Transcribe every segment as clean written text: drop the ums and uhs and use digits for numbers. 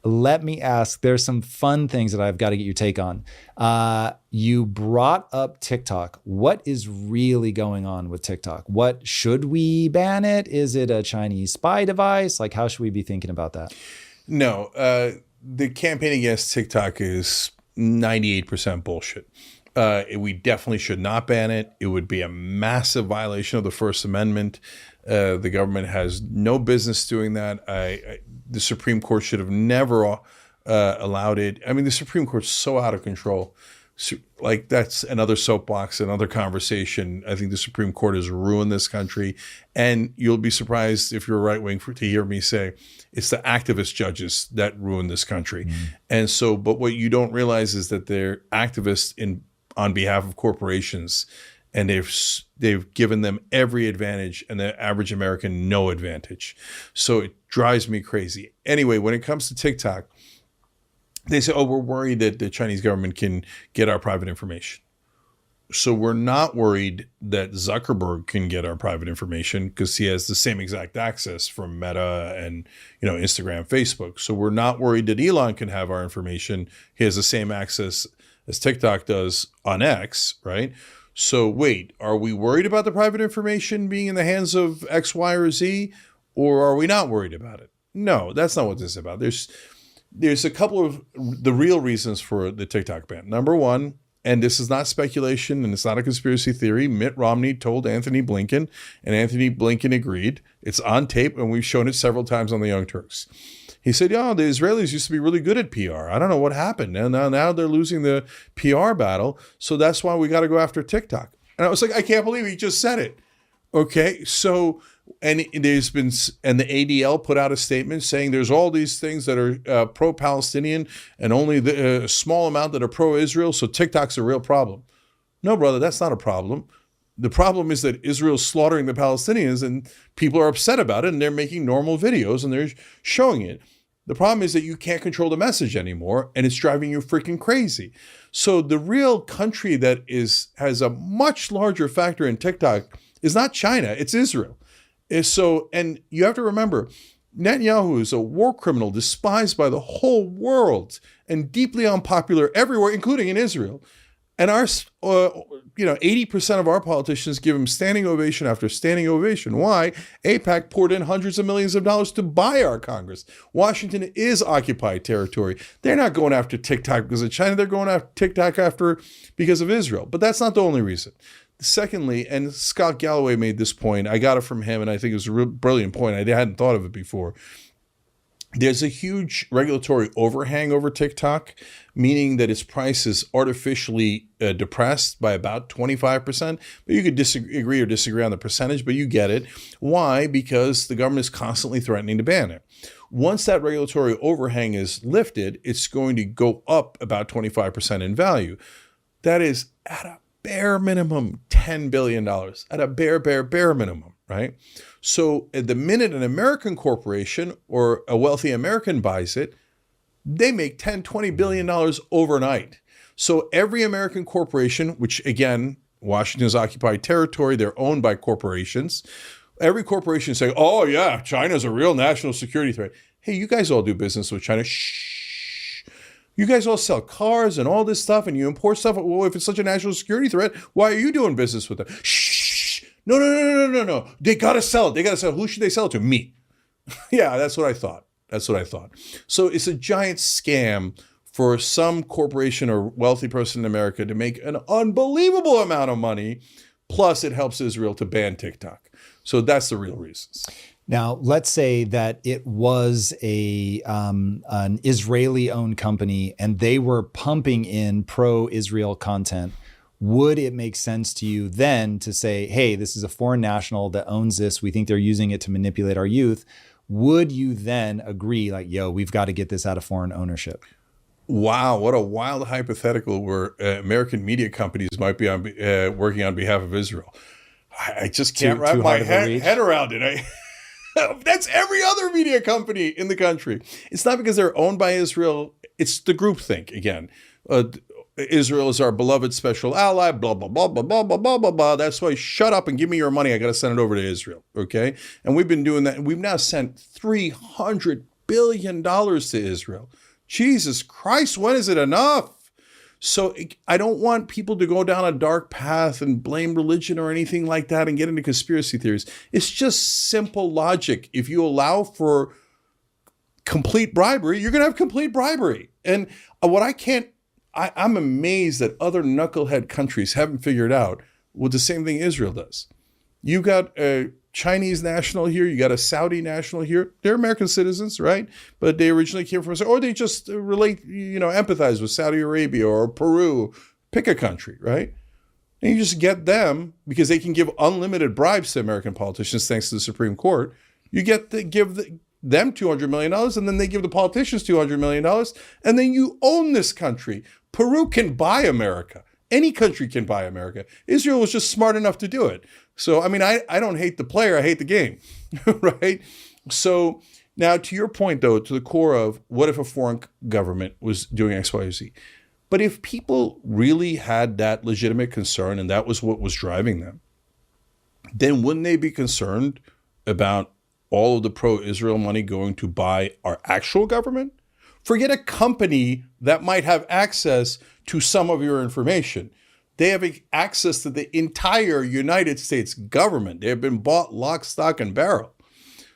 let me ask, there's some fun things that I've got to get your take on. You brought up TikTok. What is really going on with TikTok? What should we ban it? Is it a Chinese spy device? Like, how should we be thinking about that? No, the campaign against TikTok is 98% bullshit. We definitely should not ban it. It would be a massive violation of the First Amendment. The government has no business doing that. The Supreme Court should have never allowed it. I mean, the Supreme Court's so out of control. Like, that's another soapbox, another conversation. I think the Supreme Court has ruined this country. And you'll be surprised if you're right wing to hear me say it's the activist judges that ruined this country. And so, but what you don't realize is that they're activists on behalf of corporations, and they've given them every advantage and the average American no advantage. So it drives me crazy. Anyway, when it comes to TikTok, they say, oh, we're worried that the Chinese government can get our private information. So we're not worried that Zuckerberg can get our private information because he has the same exact access from Meta and, Instagram, Facebook. So we're not worried that Elon can have our information. He has the same access as TikTok does on X, right? So wait, are we worried about the private information being in the hands of X, Y, or Z, or are we not worried about it? No, that's not what this is about. There's a couple of the real reasons for the TikTok ban. Number one, and this is not speculation and it's not a conspiracy theory, Mitt Romney told Anthony Blinken, and Anthony Blinken agreed. It's on tape, and we've shown it several times on the Young Turks. He said, the Israelis used to be really good at PR. I don't know what happened. And now they're losing the PR battle. So that's why we got to go after TikTok. And I was like, I can't believe he just said it. Okay. So, and the ADL put out a statement saying there's all these things that are pro-Palestinian and only a small amount that are pro-Israel. So TikTok's a real problem. No, brother, that's not a problem. The problem is that Israel's slaughtering the Palestinians and people are upset about it and they're making normal videos and they're showing it. The problem is that you can't control the message anymore and it's driving you freaking crazy. So the real country that has a much larger factor in TikTok is not China, it's Israel. And you have to remember, Netanyahu is a war criminal despised by the whole world and deeply unpopular everywhere, including in Israel. And 80% of our politicians give him standing ovation after standing ovation. Why? AIPAC poured in hundreds of millions of dollars to buy our Congress. Washington is occupied territory. They're not going after TikTok because of China. They're going after TikTok because of Israel. But that's not the only reason. Secondly, and Scott Galloway made this point, I got it from him, and I think it was a real brilliant point. I hadn't thought of it before. There's a huge regulatory overhang over TikTok, meaning that its price is artificially depressed by about 25%. But you could agree or disagree on the percentage, but you get it. Why? Because the government is constantly threatening to ban it. Once that regulatory overhang is lifted, it's going to go up about 25% in value. That is at a bare minimum $10 billion, at a bare minimum, right? So at the minute an American corporation or a wealthy American buys it, they make $10, $20 billion overnight. So every American corporation, which again, Washington's occupied territory, they're owned by corporations. Every corporation is saying, oh yeah, China's a real national security threat. Hey, you guys all do business with China. Shh. You guys all sell cars and all this stuff and you import stuff. Well, if it's such a national security threat, why are you doing business with them? Shh. No. They got to sell it. Who should they sell it to? Me. Yeah, that's what I thought. So it's a giant scam for some corporation or wealthy person in America to make an unbelievable amount of money. Plus, it helps Israel to ban TikTok. So that's the real reasons. Now, let's say that it was an Israeli-owned company and they were pumping in pro-Israel content. Would it make sense to you then to say, hey, this is a foreign national that owns this. We think they're using it to manipulate our youth. Would you then agree like, yo, we've got to get this out of foreign ownership? Wow, what a wild hypothetical where American media companies might be working on behalf of Israel. I just can't wrap my head around it. That's every other media company in the country. It's not because they're owned by Israel. It's the groupthink again. Israel is our beloved special ally, blah, blah, blah, blah, blah, blah, blah, blah, blah. That's why shut up and give me your money. I got to send it over to Israel, okay? And we've been doing that. We've now sent $300 billion to Israel. Jesus Christ, when is it enough? So I don't want people to go down a dark path and blame religion or anything like that and get into conspiracy theories. It's just simple logic. If you allow for complete bribery, you're going to have complete bribery. And I'm amazed that other knucklehead countries haven't figured out what the same thing Israel does. You got a Chinese national here, you got a Saudi national here. They're American citizens, right? But they originally came from, or they just empathize with Saudi Arabia or Peru. Pick a country, right? And you just get them because they can give unlimited bribes to American politicians thanks to the Supreme Court. You get to give them $200 million, and then they give the politicians $200 million, and then you own this country. Peru can buy America. Any country can buy America. Israel was just smart enough to do it. So, I mean, I don't hate the player, I hate the game, right? So now to your point, though, to the core of what if a foreign government was doing X, Y, or Z? But if people really had that legitimate concern and that was what was driving them, then wouldn't they be concerned about all of the pro-Israel money going to buy our actual government? Forget a company that might have access to some of your information. They have access to the entire United States government. They have been bought lock, stock, and barrel.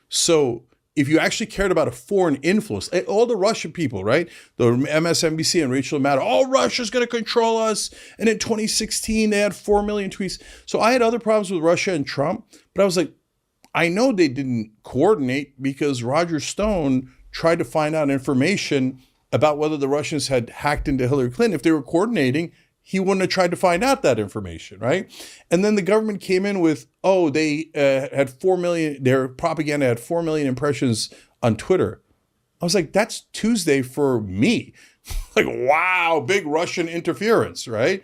So if you actually cared about a foreign influence, all the Russian people, right? The MSNBC and Rachel Maddow, Russia's going to control us. And in 2016, they had 4 million tweets. So I had other problems with Russia and Trump, but I was like, I know they didn't coordinate because Roger Stone tried to find out information about whether the Russians had hacked into Hillary Clinton. If they were coordinating, he wouldn't have tried to find out that information, right? And then the government came in with, they had 4 million, their propaganda had 4 million impressions on Twitter. I was like, that's Tuesday for me. Like, wow, big Russian interference, right?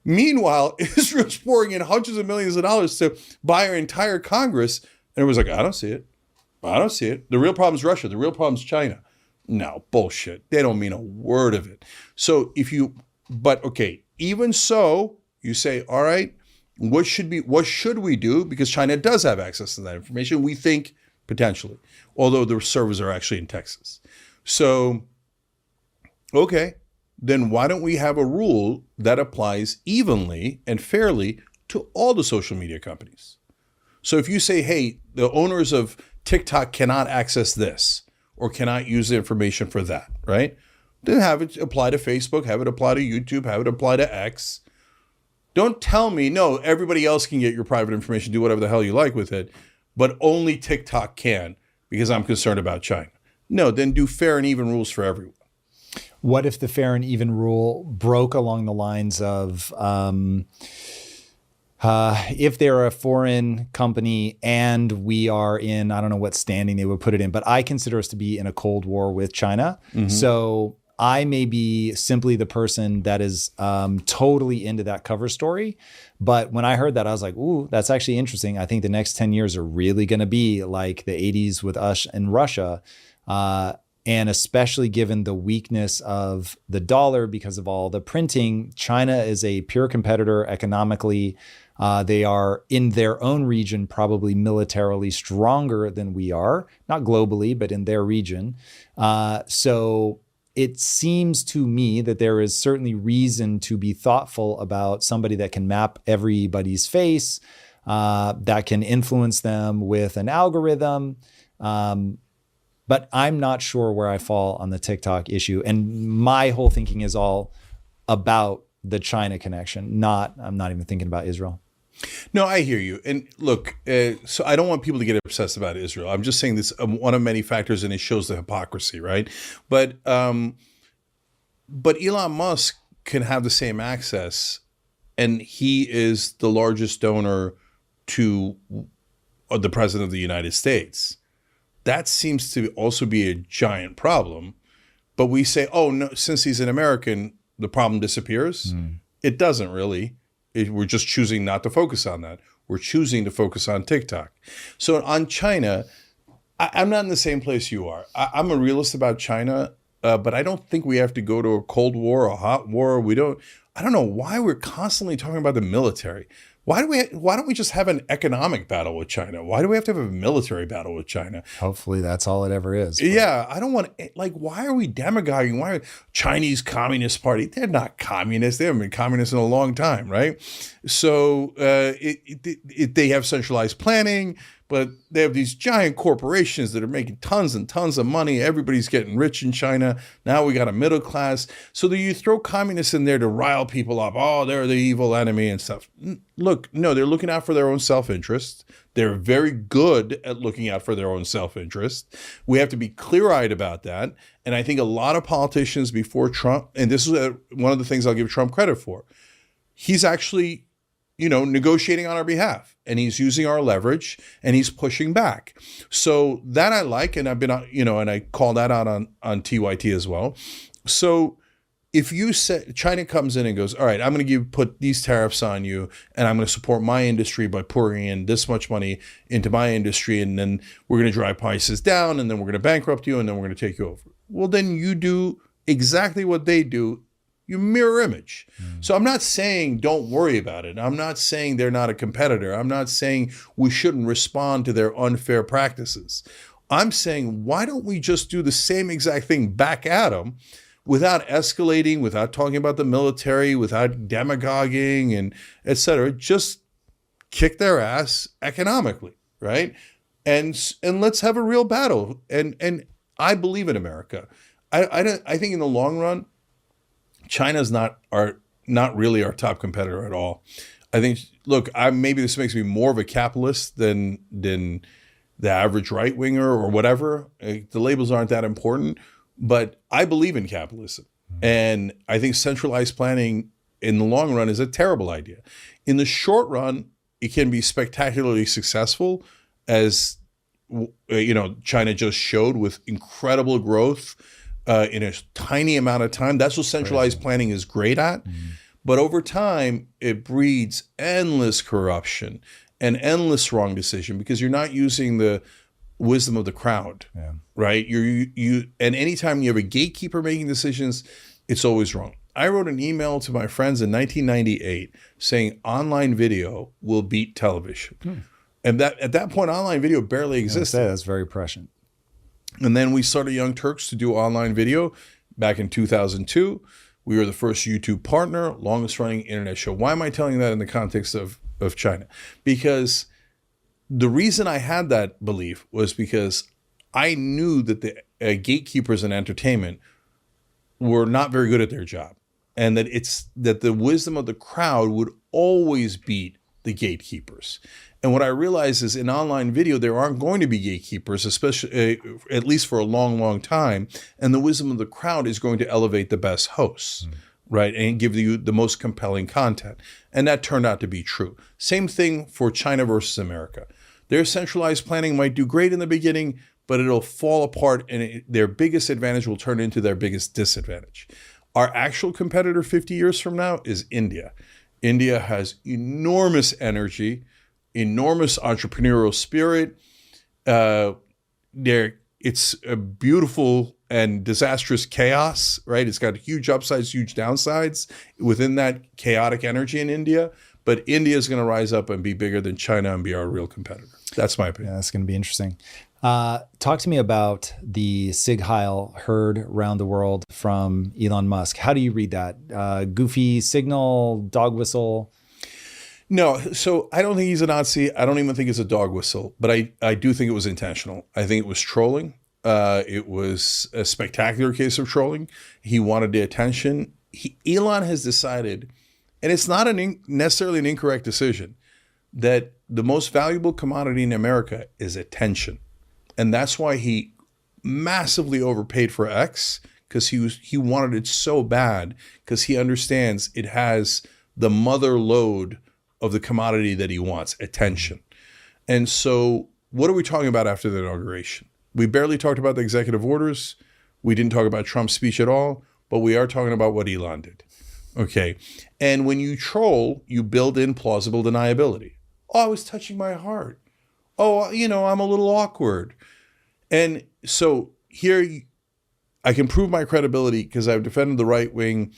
Meanwhile, Israel's pouring in hundreds of millions of dollars to buy our entire Congress. And it was like, I don't see it. I don't see it. The real problem is Russia. The real problem is China. No, bullshit. They don't mean a word of it. So but okay, even so, you say, all right, what should we do? Because China does have access to that information, we think, potentially, although the servers are actually in Texas. So, okay, then why don't we have a rule that applies evenly and fairly to all the social media companies? So if you say, hey, the owners of TikTok cannot access this or cannot use the information for that, right? Then have it apply to Facebook, have it apply to YouTube, have it apply to X. Don't tell me, no, everybody else can get your private information, do whatever the hell you like with it, but only TikTok can because I'm concerned about China. No, then do fair and even rules for everyone. What if the fair and even rule broke along the lines of if they're a foreign company and we are in, I don't know what standing they would put it in, but I consider us to be in a Cold War with China. Mm-hmm. So I may be simply the person that is totally into that cover story. But when I heard that, I was like, ooh, that's actually interesting. I think the next 10 years are really going to be like the 80s with us and Russia. And especially given the weakness of the dollar because of all the printing, China is a pure competitor economically. They are in their own region, probably militarily stronger than we are, not globally, but in their region. So it seems to me that there is certainly reason to be thoughtful about somebody that can map everybody's face, that can influence them with an algorithm. But I'm not sure where I fall on the TikTok issue. And my whole thinking is all about the China connection. I'm not even thinking about Israel. No, I hear you. And look, so I don't want people to get obsessed about Israel. I'm just saying this one of many factors, and it shows the hypocrisy, right? But Elon Musk can have the same access, and he is the largest donor to the president of the United States. That seems to also be a giant problem. But we say, oh, no, since he's an American, the problem disappears. It doesn't really. We're just choosing not to focus on that. We're choosing to focus on TikTok. So on China, I'm not in the same place you are. I'm a realist about China, but I don't think we have to go to a Cold War, a hot war. I don't know why we're constantly talking about the military. Why don't we just have an economic battle with China? Why do we have to have a military battle with China? Hopefully that's all it ever is. Yeah, I don't want why are we demagoguing? Why are Chinese Communist Party? They're not communists. They haven't been communists in a long time, right? So they have centralized planning, but they have these giant corporations that are making tons and tons of money. Everybody's getting rich in China. Now we got a middle class. So that you throw communists in there to rile people up. Oh, they're the evil enemy and stuff. Look, no, they're looking out for their own self-interest. They're very good at looking out for their own self-interest. We have to be clear-eyed about that. And I think a lot of politicians before Trump, and this is one of the things I'll give Trump credit for, he's actually, negotiating on our behalf, and he's using our leverage, and he's pushing back. So that I like, and I've been, and I call that out on TYT as well. So if you say China comes in and goes, all right, I'm going to put these tariffs on you, and I'm going to support my industry by pouring in this much money into my industry, and then we're going to drive prices down, and then we're going to bankrupt you, and then we're going to take you over. Well, then you do exactly what they do. You mirror image. So I'm not saying don't worry about it. I'm not saying they're not a competitor. I'm not saying we shouldn't respond to their unfair practices. I'm saying, why don't we just do the same exact thing back at them without escalating, without talking about the military, without demagoguing and et cetera, just kick their ass economically, right? And let's have a real battle. And I believe in America. I think in the long run, China's not really our top competitor at all. I think, look, maybe this makes me more of a capitalist than the average right winger or whatever. The labels aren't that important, but I believe in capitalism, and I think centralized planning in the long run is a terrible idea. In the short run, it can be spectacularly successful, as China just showed with incredible growth. In a tiny amount of time. That's what centralized planning is great at. But over time, it breeds endless corruption and endless wrong decision because you're not using the wisdom of the crowd, right? And anytime you have a gatekeeper making decisions, it's always wrong. I wrote an email to my friends in 1998 saying online video will beat television. And that at that point, online video barely existed. That's very prescient. And then we started Young Turks to do online video back in 2002. We were the first YouTube partner, longest running internet show. Why am I telling you that in the context of China? Because the reason I had that belief was because I knew that the gatekeepers in entertainment were not very good at their job. And that the wisdom of the crowd would always beat the gatekeepers. And what I realized is in online video, there aren't going to be gatekeepers, especially at least for a long, long time. And the wisdom of the crowd is going to elevate the best hosts, right? And give you the most compelling content. And that turned out to be true. Same thing for China versus America. Their centralized planning might do great in the beginning, but it'll fall apart and their biggest advantage will turn into their biggest disadvantage. Our actual competitor 50 years from now is India. India has enormous energy, enormous entrepreneurial spirit. It's a beautiful and disastrous chaos, right? It's got huge upsides, huge downsides within that chaotic energy in India. But India is going to rise up and be bigger than China and be our real competitor. That's my opinion. Yeah, that's going to be interesting. Talk to me about the Sig Heil heard around the world from Elon Musk. How do you read that? Goofy signal, dog whistle? No, so I don't think he's a Nazi. I don't even think it's a dog whistle, but I do think it was intentional. I think it was trolling. It was a spectacular case of trolling. He wanted the attention. Elon has decided, and it's not necessarily an incorrect decision, that the most valuable commodity in America is attention. And that's why he massively overpaid for X, because he wanted it so bad, because he understands it has the mother lode of the commodity that he wants, attention. And so what are we talking about after the inauguration? We barely talked about the executive orders. We didn't talk about Trump's speech at all, but we are talking about what Elon did. Okay. And when you troll, you build in plausible deniability. Oh, I was touching my heart. Oh, I'm a little awkward. And so here I can prove my credibility because I've defended the right wing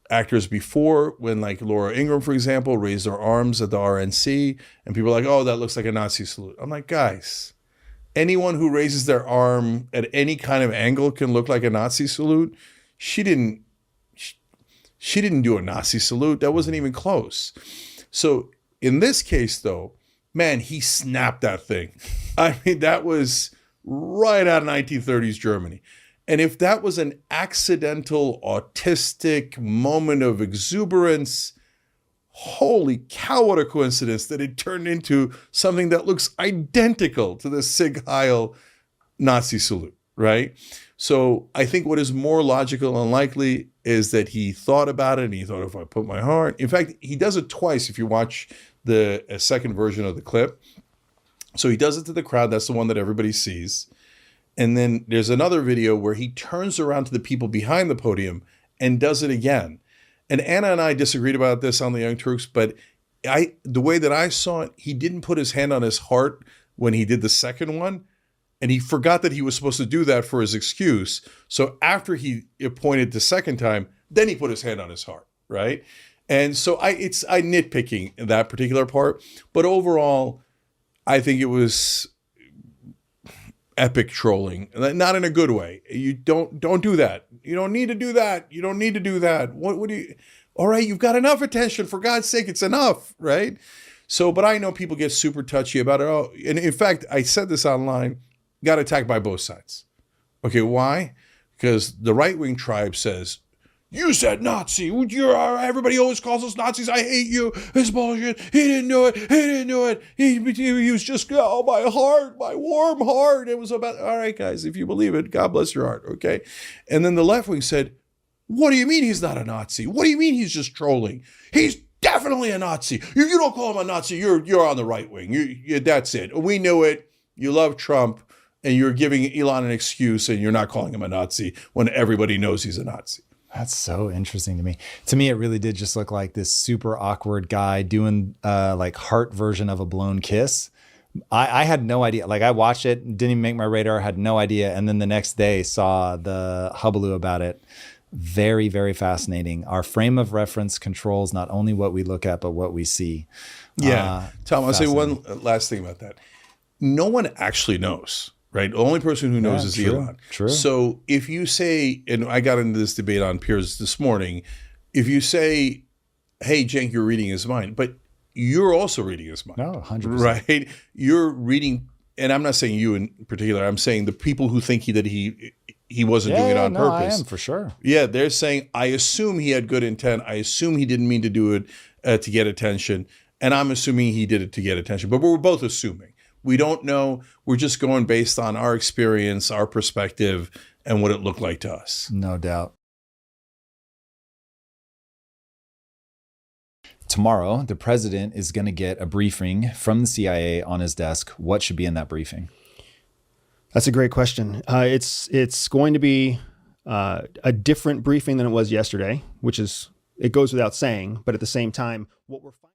actors before, when like Laura Ingraham, for example, raised her arms at the RNC, and people are like, oh, that looks like a Nazi salute. I'm like, guys, anyone who raises their arm at any kind of angle can look like a Nazi salute. She didn't do a Nazi salute. That wasn't even close. So in this case, though, man, he snapped that thing. I mean, that was right out of 1930s Germany. And if that was an accidental, autistic moment of exuberance, holy cow, what a coincidence that it turned into something that looks identical to the Sieg Heil Nazi salute, right? So I think what is more logical and likely is that he thought about it and he thought, if I put my heart, in fact, he does it twice if you watch a second version of the clip. So he does it to the crowd. That's the one that everybody sees. And then there's another video where he turns around to the people behind the podium and does it again. And Anna and I disagreed about this on the Young Turks, but the way that I saw it, he didn't put his hand on his heart when he did the second one. And he forgot that he was supposed to do that for his excuse. So after he pointed the second time, then he put his hand on his heart, right? And so I nitpicking that particular part. But overall, I think it was epic trolling, not in a good way. You don't do that. You don't need to do that. You don't need to do that. What do you? All right, you've got enough attention. For God's sake, it's enough, right? So, but I know people get super touchy about it. Oh, and in fact, I said this online. Got attacked by both sides. Okay, why? Because the right-wing tribe says, you said Nazi. Everybody always calls us Nazis. I hate you. It's bullshit. He didn't do it. He didn't do it. He was just, oh, my heart, my warm heart. It was about, all right, guys, if you believe it, God bless your heart, okay? And then the left wing said, what do you mean he's not a Nazi? What do you mean he's just trolling? He's definitely a Nazi. If you don't call him a Nazi, you're on the right wing. That's it. We knew it. You love Trump. And you're giving Elon an excuse and you're not calling him a Nazi when everybody knows he's a Nazi. That's so interesting to me. To me, it really did just look like this super awkward guy doing like heart version of a blown kiss. I had no idea. Like I watched it, didn't even make my radar, had no idea. And then the next day saw the hullabaloo about it. Very, very fascinating. Our frame of reference controls not only what we look at, but what we see. Yeah. Tom, I'll say one last thing about that. No one actually knows. Right. The only person who knows is Elon. True. So if you say, and I got into this debate on Piers this morning, if you say, hey, Cenk, you're reading his mind, but you're also reading his mind. No, 100%. Right. You're reading, and I'm not saying you in particular, I'm saying the people who think that he wasn't doing it on purpose. I am for sure. Yeah. They're saying, I assume he had good intent. I assume he didn't mean to do it to get attention. And I'm assuming he did it to get attention, but we're both assuming. We don't know. We're just going based on our experience, our perspective, and what it looked like to us. No doubt. Tomorrow, the president is going to get a briefing from the CIA on his desk. What should be in that briefing? That's a great question. It's going to be a different briefing than it was yesterday, which is, it goes without saying. But at the same time, what we're finding